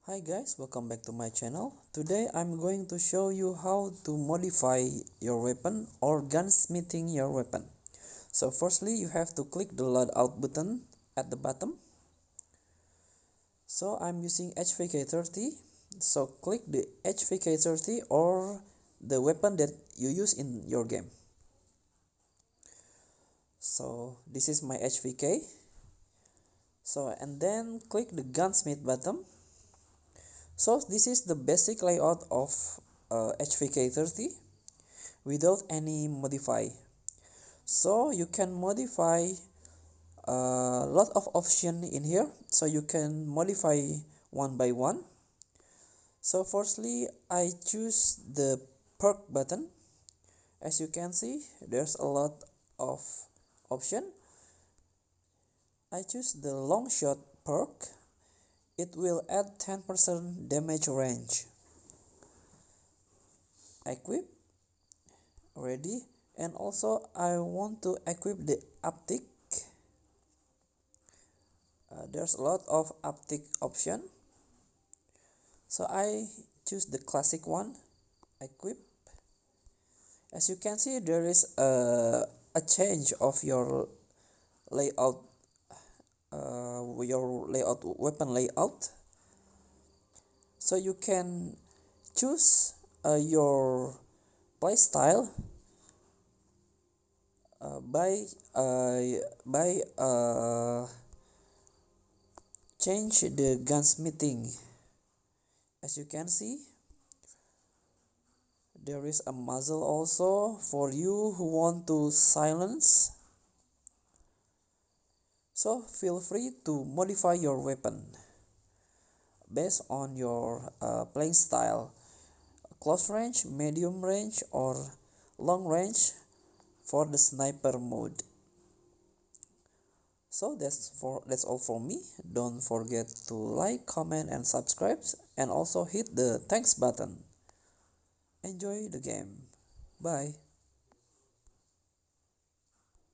Hi guys, welcome back to my channel. Today I'm going to show you how to modify your weapon or gunsmithing your weapon. So firstly, you have to click the loadout button at the bottom. So I'm using HVK30. So click the HVK30 or the weapon that you use in your game. So this is my HVK. So and then click the gunsmith button. So this is the basic layout of HVK30 without any modify. So you can modify a lot of option in here, so you can modify one by one. So firstly, I choose the perk button. As you can see, there's a lot of option. I choose the long shot perk. It will add 10% damage range. Equip. Ready. And also I want to equip the optic. There's a lot of optic option, so I choose the classic one. Equip. As you can see, there is a change of your layout, weapon layout, so you can choose your playstyle by change the gunsmithing. As you can see, there is a muzzle also for you who want to silence. So feel free to modify your weapon based on your playing style, close range, medium range, or long range for the sniper mode. So that's all for me. Don't forget to like, comment, and subscribe, and also hit the thanks button. Enjoy the game. Bye.